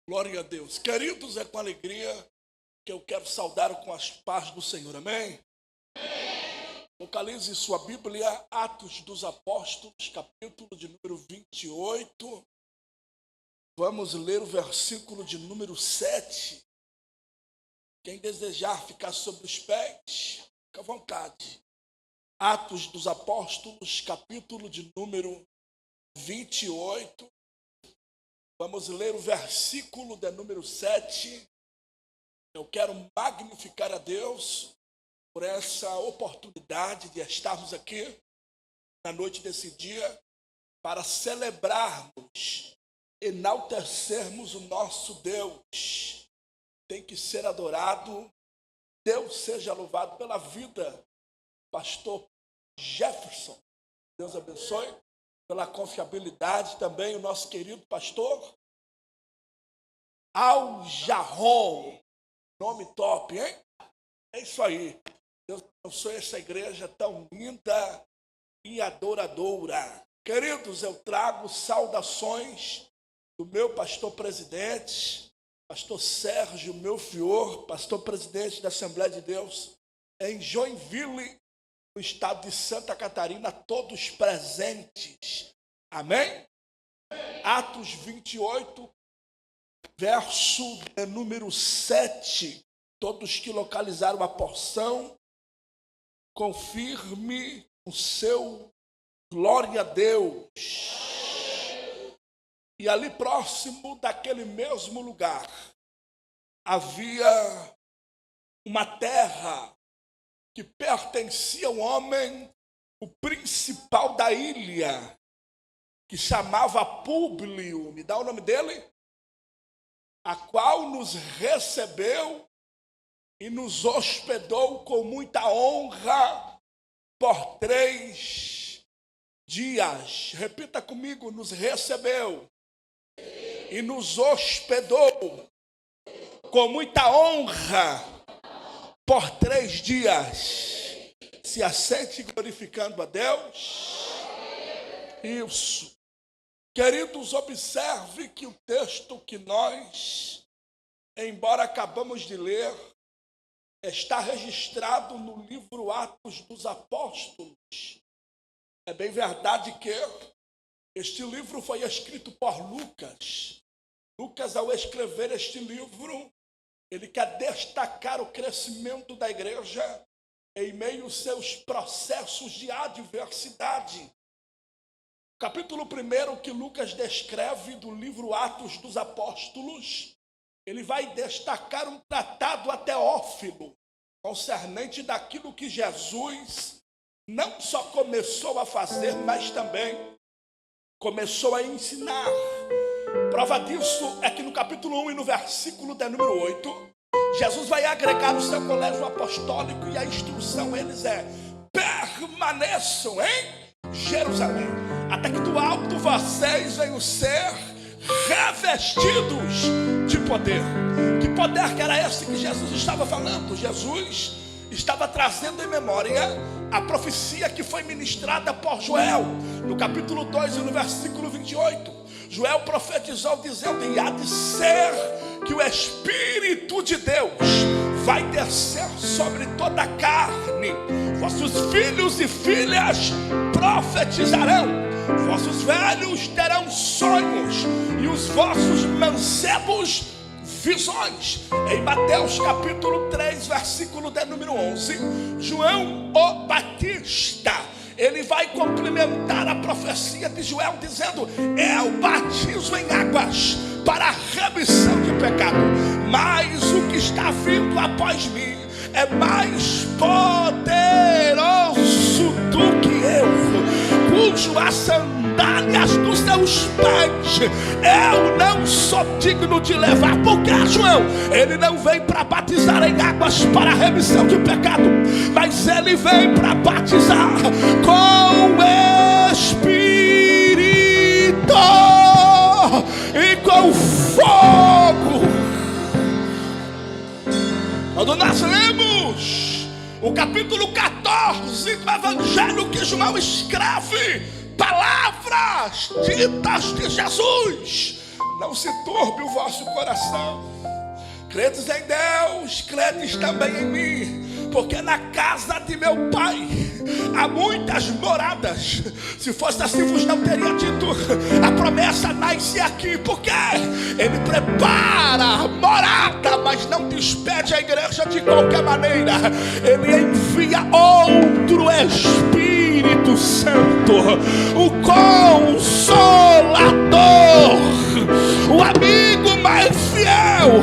Glória a Deus. Queridos, é com alegria que eu quero saudar com as paz do Senhor. Amém? Localize sua Bíblia, Atos dos Apóstolos, capítulo de número 28. Vamos ler o versículo de número 7. Quem desejar ficar sobre os pés, fica à vontade. Atos dos Apóstolos, capítulo de número 28. Vamos ler o versículo de número 7. Eu quero magnificar a Deus por essa oportunidade de estarmos aqui na noite desse dia para celebrarmos, enaltecermos o nosso Deus. Tem que ser adorado. Deus seja louvado pela vida do pastor Jefferson. Deus abençoe. Pela confiabilidade também o nosso querido pastor Aljarron. Nome top, hein? É isso aí. Deus abençoe essa igreja tão linda e adoradora. Queridos, eu trago saudações do meu pastor presidente, pastor Sérgio Melfior, pastor presidente da Assembleia de Deus em Joinville, no estado de Santa Catarina, todos presentes. Amém? Atos 28, verso de número 7. Todos que localizaram a porção, confirme o seu glória a Deus. E ali próximo daquele mesmo lugar, havia uma terra que pertencia ao homem, o principal da ilha, que chamava Públio, me dá o nome dele? A qual nos recebeu e nos hospedou com muita honra por 3 dias. Repita comigo, nos recebeu e nos hospedou com muita honra por 3 dias. Se assente glorificando a Deus. Isso. Queridos, observe que o texto que nós, embora acabamos de ler, está registrado no livro Atos dos Apóstolos. É bem verdade que este livro foi escrito por Lucas. Lucas, ao escrever este livro, ele quer destacar o crescimento da igreja em meio aos seus processos de adversidade. Capítulo 1 que Lucas descreve do livro Atos dos Apóstolos, ele vai destacar um tratado a Teófilo, concernente daquilo que Jesus não só começou a fazer, mas também começou a ensinar. Prova disso é que no capítulo 1 e no versículo de número 8, Jesus vai agregar o seu colégio apostólico e a instrução eles é: permaneçam em Jerusalém, até que do alto vocês venham ser revestidos de poder. Que poder que era esse que Jesus estava falando? Jesus estava trazendo em memória a profecia que foi ministrada por Joel, no capítulo 2 e no versículo 28. Joel profetizou dizendo: e há de ser que o Espírito de Deus vai descer sobre toda a carne. Vossos filhos e filhas profetizarão, vossos velhos terão sonhos e os vossos mancebos visões. Em Mateus capítulo 3, versículo de número 11, João o Batista, ele vai complementar a profecia de Joel dizendo: eu batizo em águas para a remissão de pecado, mas o que está vindo após mim é mais poderoso do que eu, cujo as sandálias dos seus pés eu não sou digno de levar. Porque João, ele não vem para batizar em águas para a remissão de pecado, mas ele vem para batizar com Espírito e com fogo. Quando nós lemos o capítulo 14 do Evangelho que João escreve, palavras ditas de Jesus, Não se turbe o vosso coração. Credes em Deus, credes também em mim, porque na casa de meu pai há muitas moradas. Se fosse assim, vos não teria dito. A promessa nasce aqui, porque ele prepara morada, mas não despede a igreja de qualquer maneira. Ele envia outro Espírito Santo, o Consolador, o amigo mais fiel.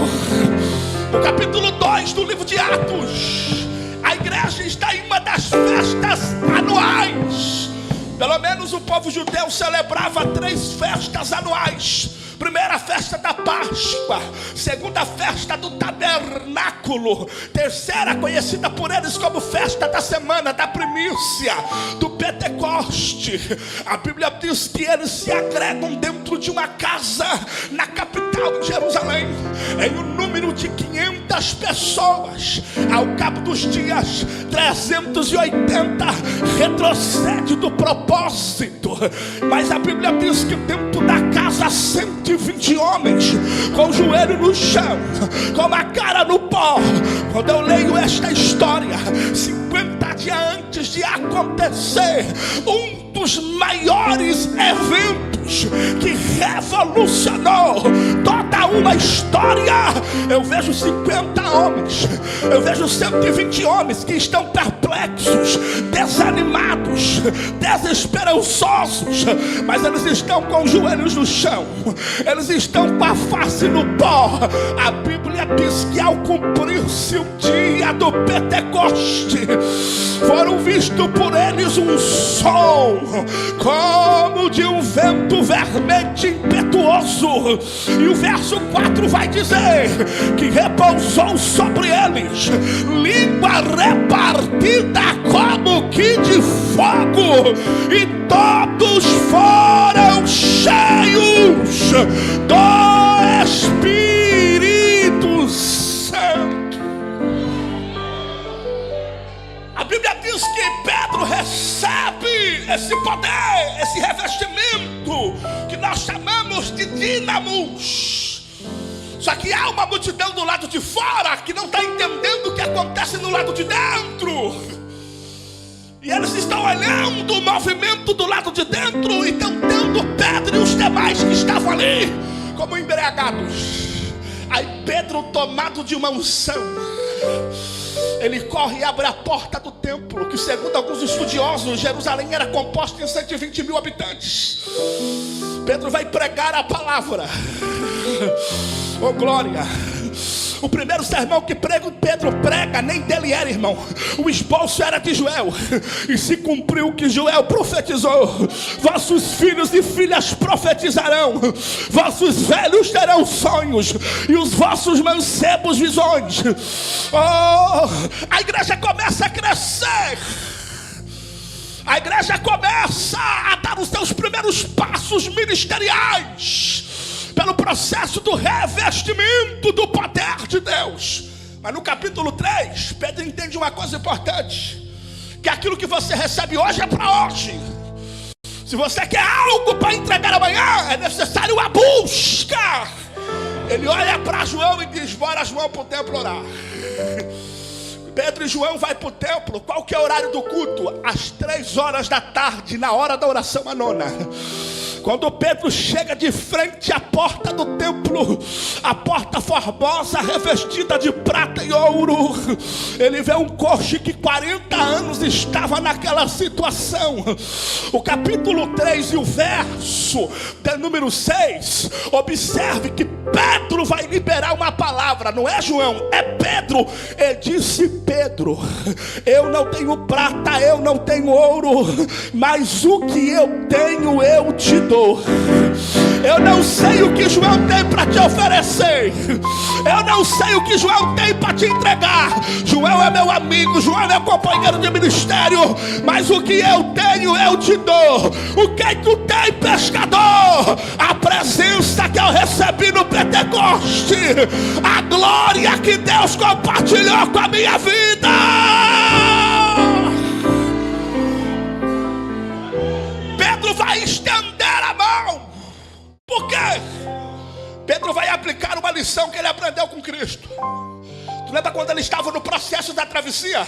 No capítulo 2 do livro de Atos, a igreja está em uma das festas anuais. Pelo menos o povo judeu celebrava 3 festas anuais. Primeira festa da Páscoa, segunda festa do tabernáculo, terceira conhecida por eles como festa da semana, da primícia, do Pentecoste. A Bíblia diz que eles se agregam dentro de uma casa na capital de Jerusalém, em um número de 500 pessoas. Ao cabo dos dias, 380 retrocede do propósito, mas a Bíblia diz que dentro da casa 120 homens com o joelho no chão, com a cara no pó. Quando eu leio esta história, 50 dias antes de acontecer um dos maiores eventos que revolucionou toda uma história, eu vejo 50 homens, eu vejo 120 homens que estão perplexos, desanimados, desesperançosos, mas eles estão com os joelhos no chão, eles estão com a face no pó. A Bíblia diz que ao cumprir-se o dia do Pentecoste, foram vistos por eles um som como de um vento vermente impetuoso, e o verso 4 vai dizer que repousou sobre eles língua repartida como que de fogo, e todos foram cheios do Espírito Santo. A Bíblia diz que Pedro recebe esse poder, esse revestimento que nós chamamos de dínamos. Só que há uma multidão do lado de fora que não está entendendo o que acontece no lado de dentro. E eles estão olhando o movimento do lado de dentro e estão tendo Pedro e os demais que estavam ali como embriagados. Aí Pedro, tomado de uma unção, ele corre e abre a porta do templo, que segundo alguns estudiosos, Jerusalém era composta em 120 mil habitantes. Pedro vai pregar a palavra. Oh glória! O primeiro sermão que Pedro prega, nem dele era, irmão. O esboço era de Joel, e se cumpriu o que Joel profetizou: vossos filhos e filhas profetizarão, vossos velhos terão sonhos, e os vossos mancebos visões. Oh, a igreja começa a crescer, a igreja começa a dar os seus primeiros passos ministeriais, pelo processo do revestimento do poder de Deus. Mas no capítulo 3, Pedro entende uma coisa importante: que aquilo que você recebe hoje é para hoje. Se você quer algo para entregar amanhã, é necessário a busca. Ele olha para João e diz: bora, João, para o templo orar. Pedro e João vai para o templo. Qual que é o horário do culto? Às 3 horas da tarde, na hora da oração à nona. Quando Pedro chega de frente à porta do templo, a porta formosa, revestida de prata e ouro, ele vê um coche que 40 anos estava naquela situação. O capítulo 3 e o verso de número 6, observe que Pedro vai liberar uma palavra. Não é João, é Pedro. Ele disse: Pedro, eu não tenho prata, eu não tenho ouro, mas o que eu tenho eu te dou. Eu não sei o que João tem para te oferecer, eu não sei o que João tem para te entregar. João é meu amigo, João é meu companheiro de ministério, mas o que eu tenho eu te dou. O que tu tem, pescador? A presença que eu recebi no Pentecoste, a glória que Deus compartilhou com a minha vida. Pedro vai estender a mão. Por quê? Pedro vai aplicar uma lição que ele aprendeu com Cristo. Tu lembra quando ele estava no processo da travessia?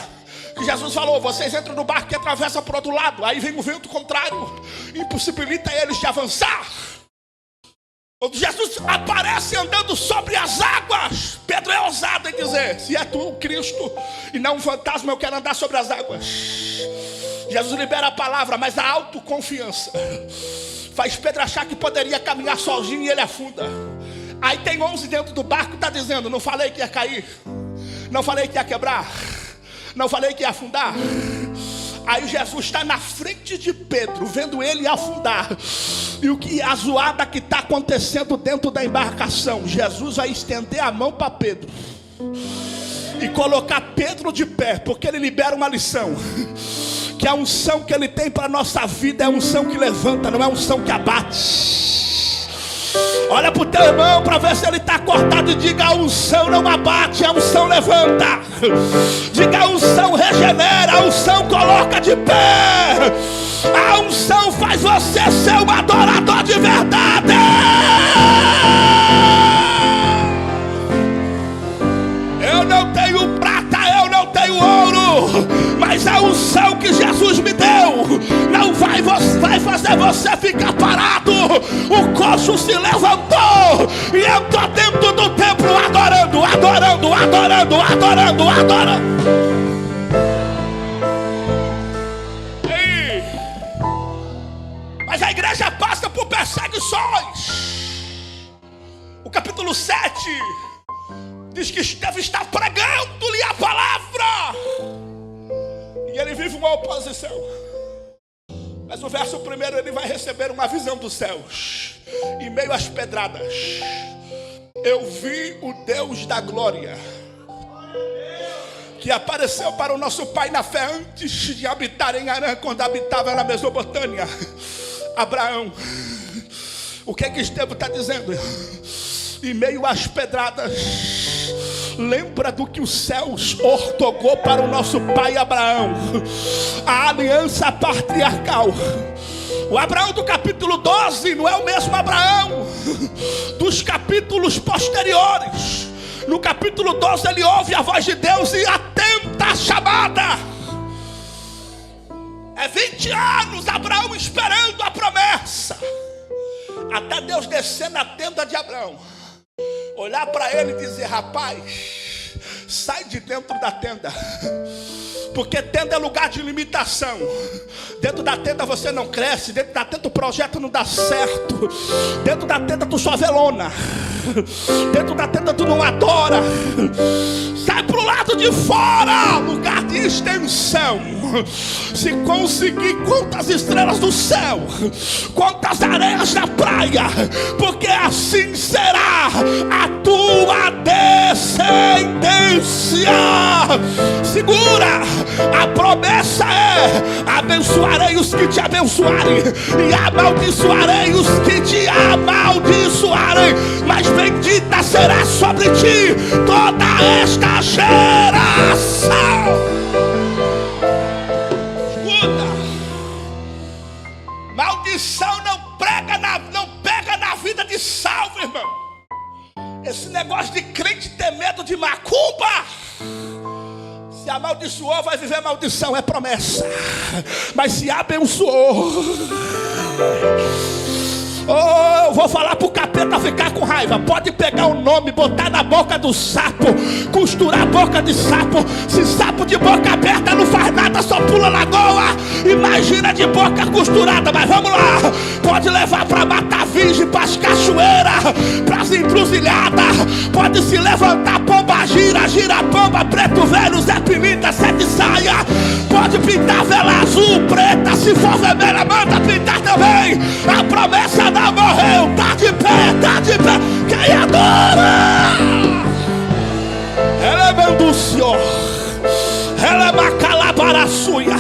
Que Jesus falou, vocês entram no barco e atravessam para o outro lado. Aí vem o vento contrário, impossibilita eles de avançar. Quando Jesus aparece andando sobre as águas, Pedro é ousado em dizer, se é tu o Cristo e não um fantasma, eu quero andar sobre as águas. Jesus libera a palavra, mas a autoconfiança faz Pedro achar que poderia caminhar sozinho e ele afunda. Aí tem 11 dentro do barco e está dizendo, não falei que ia cair, não falei que ia quebrar, não falei que ia afundar. Aí Jesus está na frente de Pedro, vendo ele afundar. E o que a zoada que está acontecendo dentro da embarcação, Jesus vai estender a mão para Pedro e colocar Pedro de pé, porque ele libera uma lição. Que a unção que ele tem para a nossa vida é a unção que levanta, não é a unção que abate. Olha para o teu irmão para ver se ele está acordado e diga, a unção não abate, a unção levanta. Diga, a unção regenera, a unção coloca de pé. A unção faz você ser um adorador de verdade. Eu não tenho prata, eu não tenho ouro, mas a unção que Jesus me deu não vai fazer você ficar parado. O coxo se levantou e eu estou dentro do templo adorando, adorando, adorando, adorando, adorando. Ei. Mas a igreja passa por perseguições. O capítulo 7 diz que Estevão está pregando-lhe a palavra e ele vive uma oposição. Mas no verso 1 ele vai receber uma visão dos céus. Em meio às pedradas, eu vi o Deus da glória, que apareceu para o nosso pai na fé antes de habitar em Harã, quando habitava na Mesopotâmia, Abraão. O que é que Estevão está dizendo? Em meio às pedradas, lembra do que os céus ortogou para o nosso pai Abraão, a aliança patriarcal. O Abraão do capítulo 12 não é o mesmo Abraão dos capítulos posteriores. No capítulo 12 ele ouve a voz de Deus e atenta a chamada. É 20 anos Abraão esperando a promessa, até Deus descer na tenda de Abraão, olhar para ele e dizer, rapaz, sai de dentro da tenda, porque tenda é lugar de limitação. Dentro da tenda você não cresce, dentro da tenda o projeto não dá certo, dentro da tenda tu só vê lona, dentro da tenda tu não adora. Sai pro lado de fora, lugar de extensão. Se conseguir, quantas estrelas do céu, quantas areias da praia, porque assim será a tua descendência. Segura, a promessa é: abençoarei os que te abençoarem e amaldiçoarei os que te amaldiçoarem, mas bendita será sobre ti toda esta geração. Maldição não pega na vida de salvo, irmão. Esse negócio de crente ter medo de macumba. Se amaldiçoou, vai viver maldição, é promessa. Mas se abençoou, eu vou falar pro capeta ficar com raiva. Pode pegar o nome, botar na boca do sapo, costurar a boca de sapo. Se sapo de boca aberta não faz nada, só pula lagoa. Imagina de boca costurada. Mas vamos lá, pode levar pra Mata Virgem, pras cachoeiras, pras encruzilhadas. Pode se levantar pomba gira, gira pomba, preto velho, Zé Pilinta, sete saia. Pode pintar vela azul, preta, se for vermelha manda pintar também. A promessa não morreu, tá de pé, tá de pé. Quem adora? Ela é Manducio, ela é Macalabaraçuia.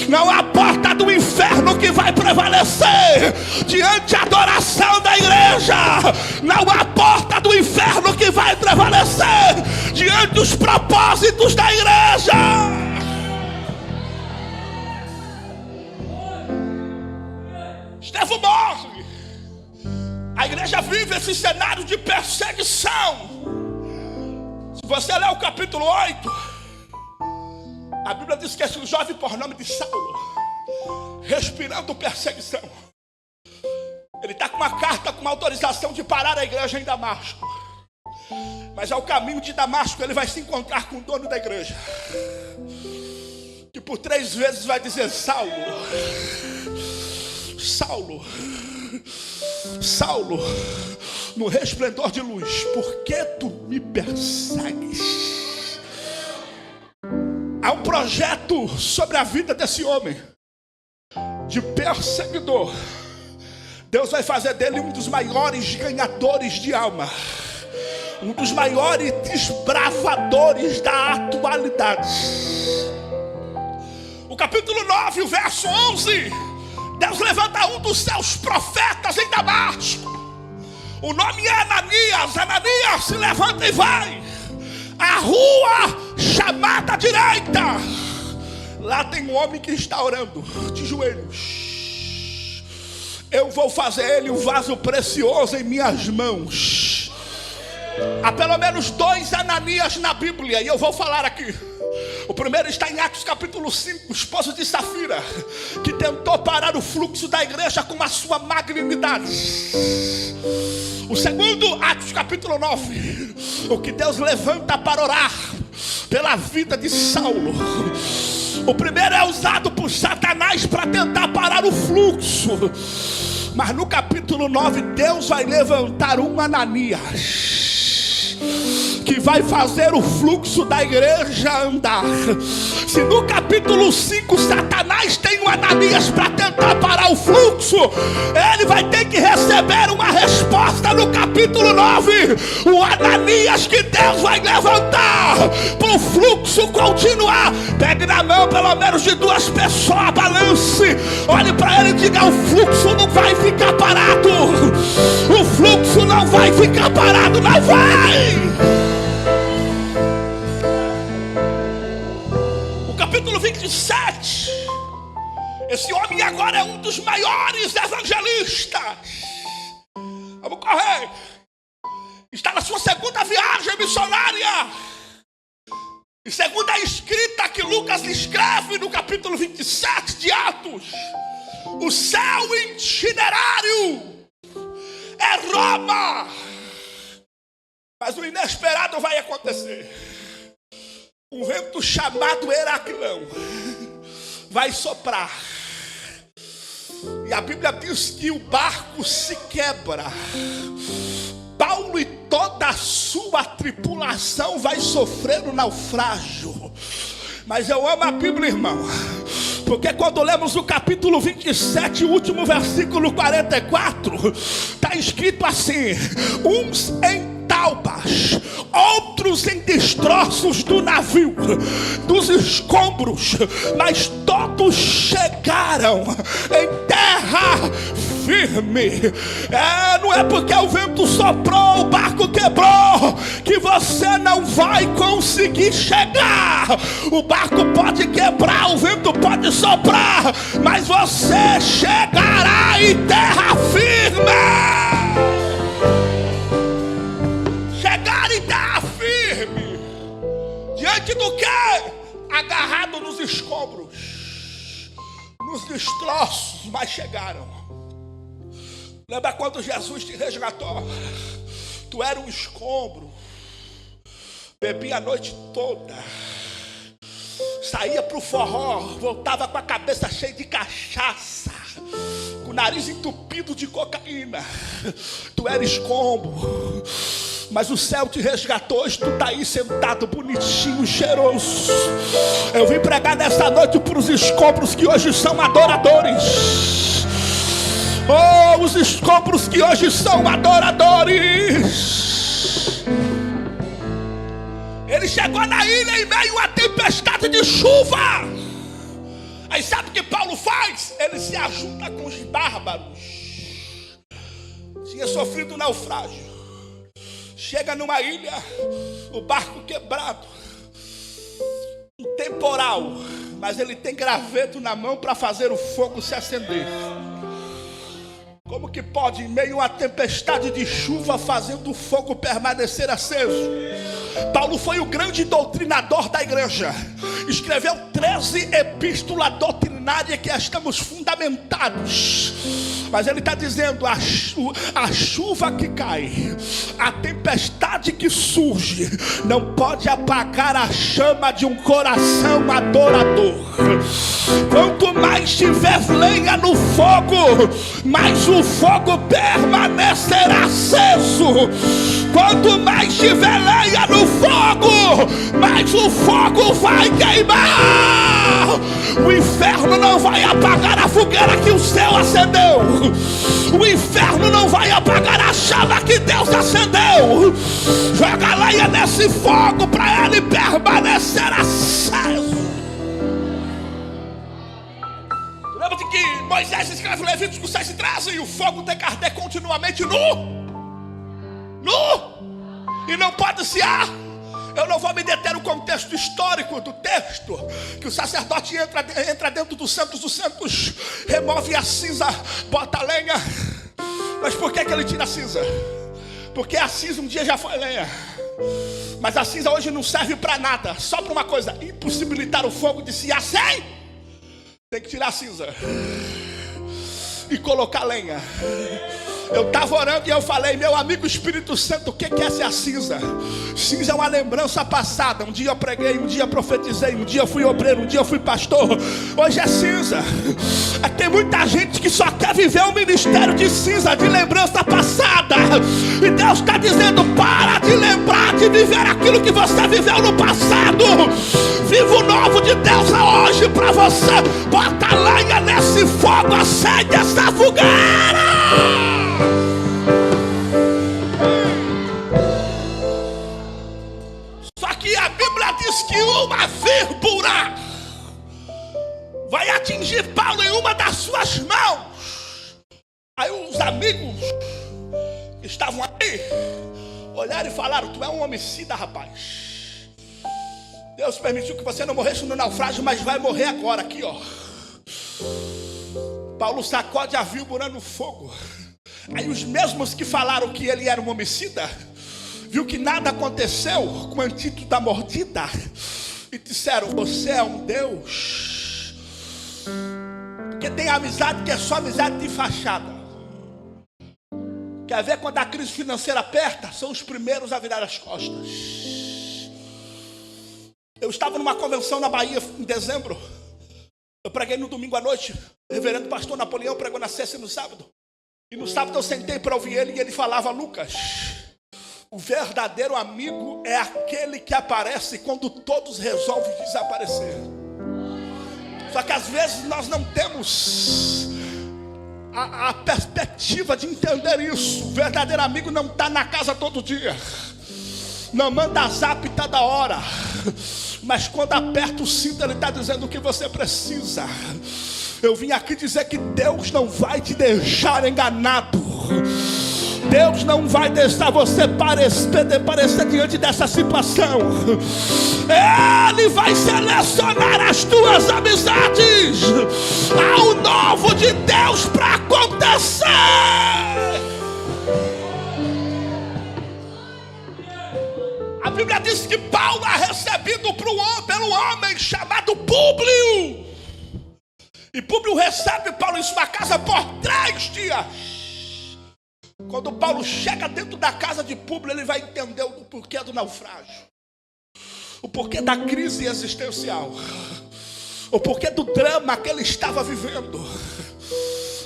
Não há porta do inferno que vai prevalecer diante da adoração da igreja. Não há porta do inferno que vai prevalecer diante dos propósitos da igreja. Estevão morre. A igreja vive esse cenário de perseguição. Se você ler o capítulo 8, a Bíblia diz que esse jovem por nome de Saulo, respirando perseguição, ele está com uma carta, com uma autorização de parar a igreja em Damasco. Mas ao caminho de Damasco ele vai se encontrar com o dono da igreja, que por 3 vezes vai dizer: Saulo, Saulo, Saulo, no resplendor de luz, por que tu me persegues? Há um projeto sobre a vida desse homem, de perseguidor. Deus vai fazer dele um dos maiores ganhadores de alma, um dos maiores desbravadores da atualidade. O capítulo 9, o verso 11, Deus levanta um dos seus profetas em Damasco. O nome é Ananias. Ananias se levanta e vai à rua chamada direita. Lá tem um homem que está orando de joelhos. Eu vou fazer ele um vaso precioso em minhas mãos. Há pelo menos 2 Ananias na Bíblia, e eu vou falar aqui. O primeiro está em Atos capítulo 5, o esposo de Safira, que tentou parar o fluxo da igreja com a sua magnanimidade. O segundo, Atos capítulo 9, o que Deus levanta para orar pela vida de Saulo. O primeiro é usado por Satanás para tentar parar o fluxo. Mas no capítulo 9, Deus vai levantar um Ananias, que vai fazer o fluxo da igreja andar. Se no capítulo 5 Satanás tem um Ananias para tentar parar o fluxo, ele vai ter que receber uma resposta no capítulo 9. O Ananias que Deus vai levantar para o fluxo continuar. Pegue na mão pelo menos de 2 pessoas, balance, olhe para ele e diga: o fluxo não vai ficar parado. O fluxo não vai ficar parado, não vai. Capítulo 27, esse homem agora é um dos maiores evangelistas. Vamos correr. Está na sua segunda viagem missionária, e segundo a escrita que Lucas escreve no capítulo 27 de Atos, o seu itinerário é Roma. Mas o inesperado vai acontecer. Um vento chamado Heraclão vai soprar, e a Bíblia diz que o barco se quebra. Paulo e toda a sua tripulação vai sofrer um naufrágio. Mas eu amo a Bíblia, irmão, porque quando lemos o capítulo 27, o último versículo 44, está escrito assim: uns em taubas, outros em destroços do navio, dos escombros, mas todos chegaram em terra firme. Não é porque o vento soprou, o barco quebrou, que você não vai conseguir chegar. O barco pode quebrar, o vento pode soprar, mas você chegará em terra firme. Chegar em terra firme. Diante do que? Agarrado nos escombros, nos destroços, mas chegaram. Lembra quando Jesus te resgatou? Tu era um escombro, bebia a noite toda, saía pro forró, voltava com a cabeça cheia de cachaça, com o nariz entupido de cocaína. Tu era escombro, mas o céu te resgatou. Hoje tu está aí sentado bonitinho, cheiroso. Eu vim pregar nesta noite para os escombros que hoje são adoradores. Oh, os escombros que hoje são adoradores. Ele chegou na ilha em meio a tempestade de chuva. Aí sabe o que Paulo faz? Ele se ajunta com os bárbaros. Tinha sofrido naufrágio. Chega numa ilha, o barco quebrado, um temporal, mas ele tem graveto na mão para fazer o fogo se acender. Como que pode, em meio a uma tempestade de chuva, fazendo o fogo permanecer aceso? Paulo foi o grande doutrinador da igreja. Escreveu 13 epístolas doutrinárias que estamos fundamentados. Mas ele está dizendo, a chuva que cai, a tempestade que surge, não pode apagar a chama de um coração adorador. Quanto mais tiver lenha no fogo, mais o fogo permanecerá aceso. Quanto mais tiver lenha no fogo, mais o fogo vai queimar. O inferno não vai apagar a fogueira que o céu acendeu. O inferno não vai apagar a chama que Deus acendeu. Joga lenha nesse fogo para ele permanecer aceso. Lembra-te que Moisés escreve Levítico 6:13 e o fogo tem que arder continuamente nu. E não pode se ar. Eu não vou me deter no contexto histórico do texto, que o sacerdote entra dentro do Santos dos Santos, remove a cinza, bota a lenha. Mas por que ele tira a cinza? Porque a cinza um dia já foi lenha. Mas a cinza hoje não serve para nada, só para uma coisa: impossibilitar o fogo de se acender. Tem que tirar a cinza e colocar lenha. Eu estava orando e eu falei: meu amigo Espírito Santo, o que é ser a cinza? Cinza é uma lembrança passada. Um dia eu preguei, um dia eu profetizei, um dia eu fui obreiro, um dia eu fui pastor. Hoje é cinza. Tem muita gente que só quer viver um ministério de cinza, de lembrança passada. E Deus está dizendo: para de lembrar de viver aquilo que você viveu no passado. Viva o novo de Deus hoje para você. Bota lenha nesse fogo, acende essa fogueira. A Bíblia diz que uma vírgula vai atingir Paulo em uma das suas mãos. Aí os amigos que estavam ali olharam e falaram: tu é um homicida, rapaz. Deus permitiu que você não morresse no naufrágio, mas vai morrer agora aqui, ó. Paulo sacode a víbora no fogo. Aí os mesmos que falaram que ele era um homicida viu que nada aconteceu com o antídoto da mordida e disseram: você é um Deus. Porque tem amizade que é só amizade de fachada. Quer ver quando a crise financeira aperta? São os primeiros a virar as costas. Eu estava numa convenção na Bahia em dezembro. Eu preguei no domingo à noite. O reverendo pastor Napoleão pregou na sexta e no sábado. E no sábado eu sentei para ouvir ele e ele falava: Lucas, o verdadeiro amigo é aquele que aparece quando todos resolvem desaparecer. Só que às vezes nós não temos a perspectiva de entender isso. O verdadeiro amigo não está na casa todo dia, não manda zap toda hora, mas quando aperta o cinto ele está dizendo o que você precisa. Eu vim aqui dizer que Deus não vai te deixar enganado. Deus não vai deixar você parecer diante dessa situação. Ele vai selecionar as tuas amizades. Há o novo de Deus para acontecer. A Bíblia diz que Paulo é recebido pelo homem chamado Públio. E Públio recebe Paulo em sua casa por 3 dias. Quando Paulo chega dentro da casa de Públio, ele vai entender o porquê do naufrágio, o porquê da crise existencial, o porquê do drama que ele estava vivendo.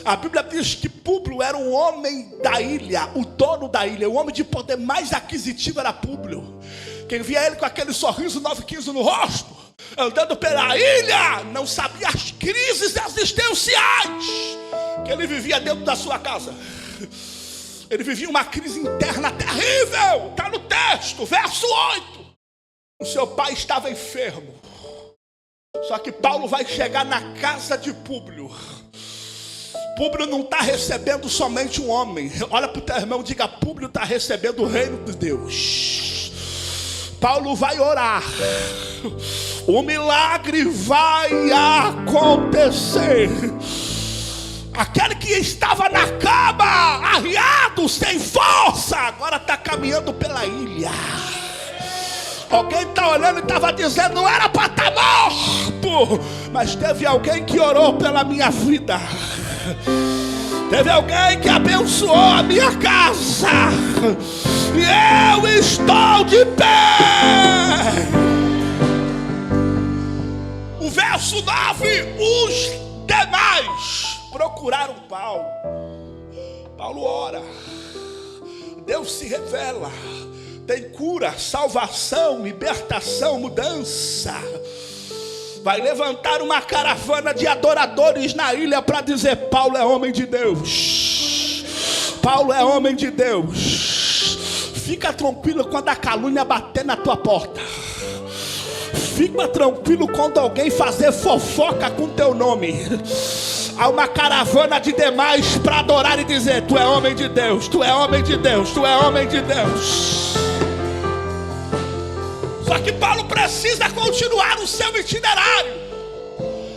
A Bíblia diz que Públio era um homem da ilha, o dono da ilha, o homem de poder mais aquisitivo era Públio. Quem via ele com aquele sorriso 915 no rosto, andando pela ilha, não sabia as crises existenciais que ele vivia dentro da sua casa. Ele vivia uma crise interna terrível. Está no texto, verso 8. O seu pai estava enfermo. Só que Paulo vai chegar na casa de Públio. Públio não está recebendo somente um homem. Olha para o teu irmão e diga: Públio está recebendo o reino de Deus. Paulo vai orar. O milagre vai acontecer. Aquele que estava na cama, arriado, sem força, agora está caminhando pela ilha. Alguém está olhando e estava dizendo: não era para estar morto, mas teve alguém que orou pela minha vida. Teve alguém que abençoou a minha casa, e eu estou de pé. O verso 9: os demais procuraram Paulo. Paulo ora, Deus se revela, tem cura, salvação, libertação, mudança. Vai levantar uma caravana de adoradores na ilha para dizer: Paulo é homem de Deus. Paulo é homem de Deus. Fica tranquilo quando a calúnia bater na tua porta. Fica tranquilo quando alguém fazer fofoca com teu nome. Há uma caravana de demais para adorar e dizer: tu é homem de Deus, tu é homem de Deus, tu é homem de Deus. Só que Paulo precisa continuar o seu itinerário.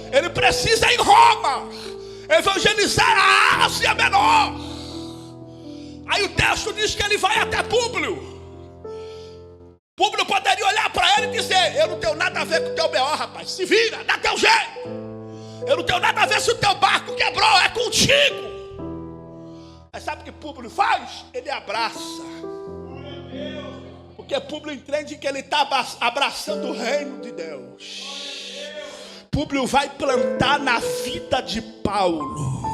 Ele precisa ir em Roma, evangelizar a Ásia Menor. Aí o texto diz que ele vai até Públio. Públio poderia olhar para ele e dizer: eu não tenho nada a ver com o teu B.O., rapaz, se vira, dá teu jeito. Eu não tenho nada a ver se o teu barco quebrou, é contigo. Mas sabe o que Públio faz? Ele abraça. Porque Públio entende que ele está abraçando o reino de Deus. Públio vai plantar na vida de Paulo.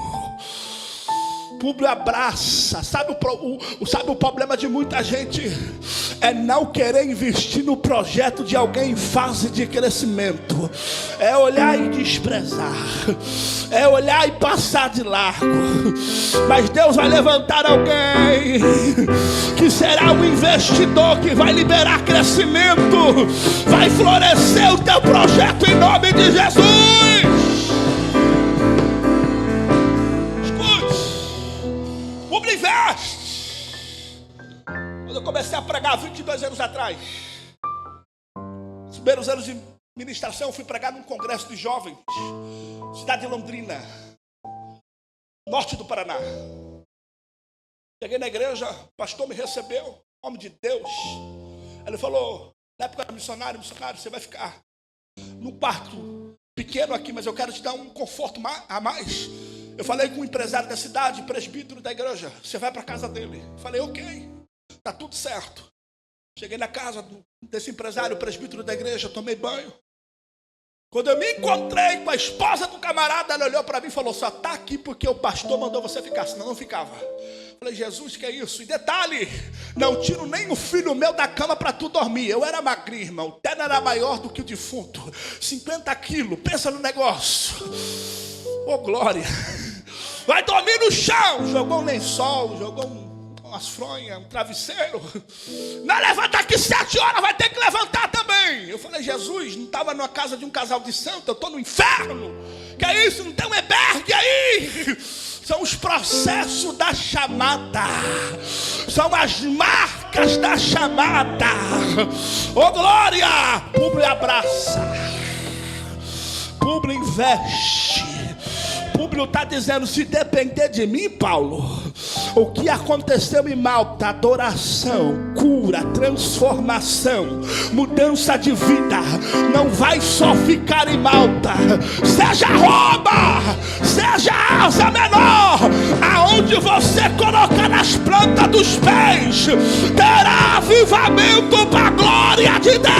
Públio abraça. Sabe o problema de muita gente? É não querer investir no projeto de alguém em fase de crescimento. É olhar e desprezar. É olhar e passar de largo. Mas Deus vai levantar alguém que será um investidor, que vai liberar crescimento, vai florescer o teu projeto em nome de Jesus. Investe. Quando eu comecei a pregar 22 anos atrás, os primeiros anos de ministração, eu fui pregar num congresso de jovens, cidade de Londrina, norte do Paraná. Cheguei na igreja, o pastor me recebeu, homem de Deus. Ele falou: na época era missionário, você vai ficar num quarto pequeno aqui, mas eu quero te dar um conforto a mais. Eu falei com o empresário da cidade, presbítero da igreja: você vai para a casa dele. Eu falei: ok, tá tudo certo. Cheguei na casa desse empresário, presbítero da igreja, tomei banho. Quando eu me encontrei com a esposa do camarada, ela olhou para mim e falou: só está aqui porque o pastor mandou você ficar, senão não ficava. Eu falei: Jesus, que é isso? E detalhe, não tiro nem o filho meu da cama para tu dormir. Eu era magrinho, irmão, o terno era maior do que o defunto, 50 quilos, pensa no negócio. Oh, glória. Vai dormir no chão. Jogou um lençol, jogou umas fronhas, um travesseiro. Não levanta aqui 7 horas, vai ter que levantar também. Eu falei: Jesus, não estava numa casa de um casal de santo, eu estou no inferno. Que é isso? Não tem um albergue aí? São os processos da chamada. São as marcas da chamada. Oh, glória. Públio abraça. Públio investe. Públio está dizendo: se depender de mim, Paulo, o que aconteceu em Malta, adoração, cura, transformação, mudança de vida, não vai só ficar em Malta. Seja Roma, seja Ásia Menor, aonde você colocar nas plantas dos pés, terá avivamento para a glória de Deus.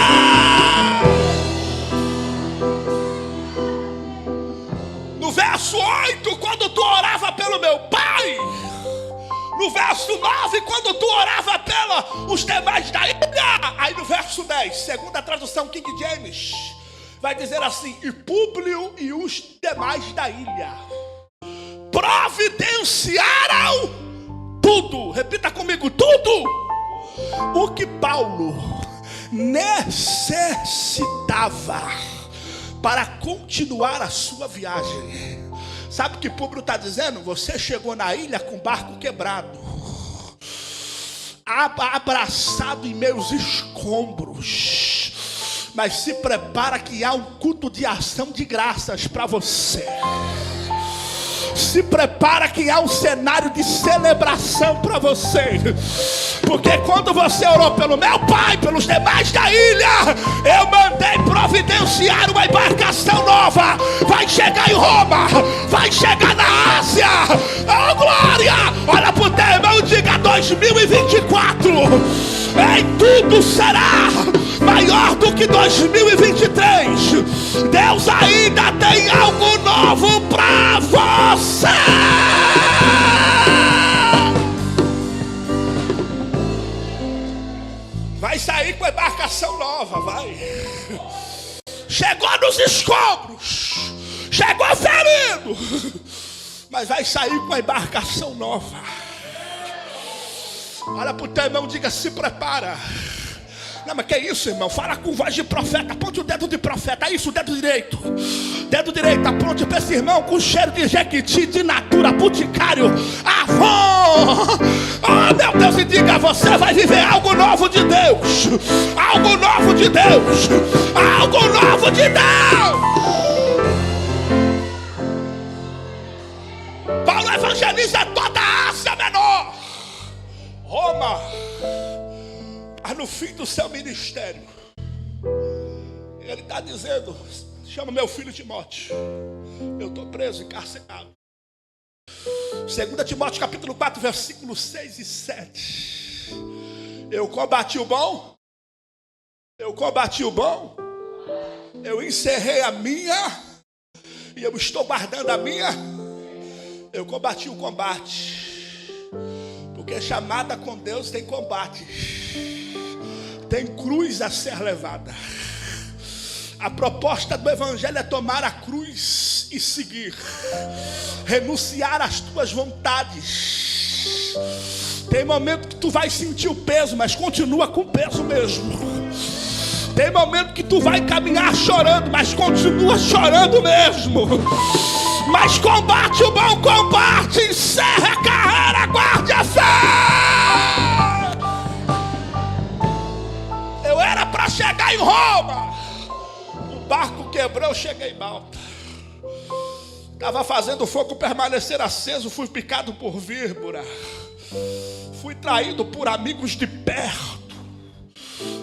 No verso 8, quando tu orava pelo meu pai. No verso 9, quando tu orava pelos demais da ilha. Aí no verso 10, segundo a tradução King James, vai dizer assim: e Públio e os demais da ilha providenciaram tudo. Repita comigo: tudo o que Paulo necessitava para continuar a sua viagem. Sabe o que Públio está dizendo? Você chegou na ilha com o barco quebrado, abraçado em meus escombros, mas se prepara que há um culto de ação de graças para você. se prepara que há um cenário de celebração para você. Porque quando você orou pelo meu pai, pelos demais da ilha, eu mandei providenciar uma embarcação nova. Vai chegar em Roma, vai chegar na Ásia. Oh glória! Olha pro teu irmão e diga: 2024 em tudo será maior do que 2023. Deus ainda tem algo novo para você. Vai sair com a embarcação nova, vai. Chegou nos escombros, chegou ferido, mas vai sair com a embarcação nova. Olha pro teu irmão e diga: se prepara. Não, mas que é isso, irmão? Fala com voz de profeta. Aponte o dedo de profeta. Isso, o dedo direito. Dedo direito, aponte para esse irmão com cheiro de jequiti, de natura, boticário, avô. Oh, meu Deus, e diga: você vai viver algo novo de Deus. Algo novo de Deus. Algo novo de Deus. Paulo evangeliza toda a Ásia Menor, Roma. Mas no fim do seu ministério, ele está dizendo: chama meu filho Timóteo, eu estou preso, encarcerado. 2 Timóteo capítulo 4, versículos 6 e 7. Eu combati o bom, eu encerrei a minha, e eu estou guardando a minha. Eu combati o combate, porque chamada com Deus tem combate, tem cruz a ser levada. A proposta do evangelho é tomar a cruz e seguir, renunciar às tuas vontades. Tem momento que tu vai sentir o peso, mas continua com o peso mesmo. Tem momento que tu vai caminhar chorando, mas continua chorando mesmo. Mas combate o bom combate, encerra a carreira, guarde a fé. Eu era para chegar em Roma, o barco quebrou, eu cheguei em Malta. Estava fazendo o fogo permanecer aceso, fui picado por víbora, fui traído por amigos de perto.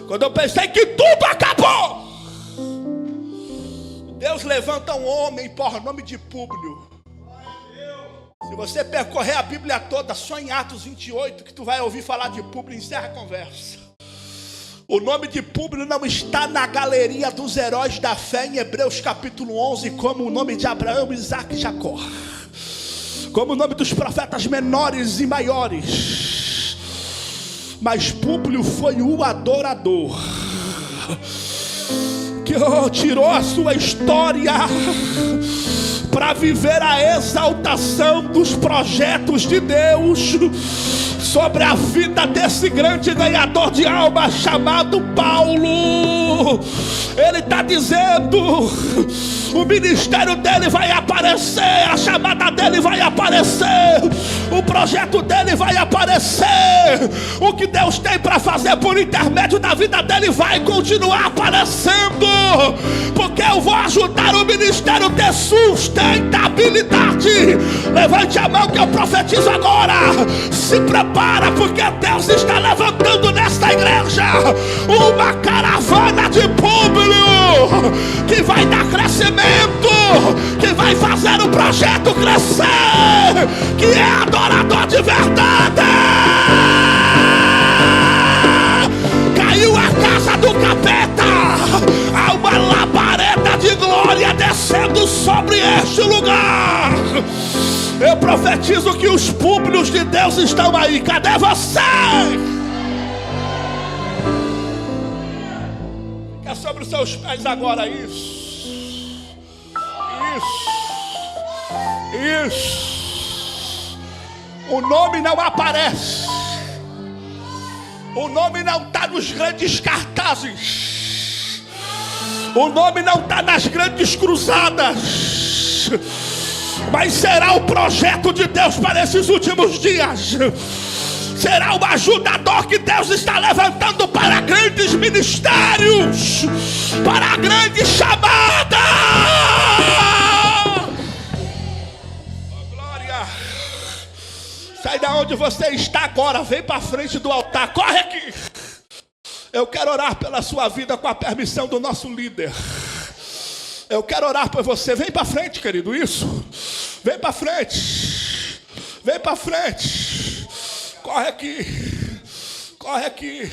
Quando eu pensei que tudo acabou, Deus levanta um homem por nome de Públio. Se você percorrer a Bíblia toda, só em Atos 28 que tu vai ouvir falar de Públio, encerra a conversa. O nome de Públio não está na galeria dos heróis da fé em Hebreus capítulo 11, como o nome de Abraão, Isaac e Jacó, como o nome dos profetas menores e maiores. Mas Públio foi o adorador que tirou a sua história para viver a exaltação dos projetos de Deus sobre a vida desse grande ganhador de alma chamado Paulo. Ele está dizendo: o ministério dele vai aparecer, a chamada dele vai aparecer, o projeto dele vai aparecer, o que Deus tem para fazer por intermédio da vida dele vai continuar aparecendo, porque eu vou ajudar o ministério a ter sustentabilidade. Levante a mão que eu profetizo agora. Se prepara, porque Deus está levantando nesta igreja uma caravana de Públio que vai dar crescimento, que vai fazer o projeto crescer, que é adorador de verdade. Caiu a casa do capeta, há uma labareda de glória descendo sobre este lugar. Eu profetizo que os Públios de Deus estão aí. Cadê você? Fica sobre os seus pés agora. Isso. O nome não aparece, o nome não está nos grandes cartazes, o nome não está nas grandes cruzadas, mas será o projeto de Deus para esses últimos dias. Será o ajudador que Deus está levantando para grandes ministérios, para a grande chamada. Oh, glória. Aonde você está agora, vem para frente do altar, corre aqui. Eu quero orar pela sua vida com a permissão do nosso líder. Eu quero orar por você. Vem para frente, querido, isso. Vem para frente. Vem para frente. Corre aqui. Corre aqui.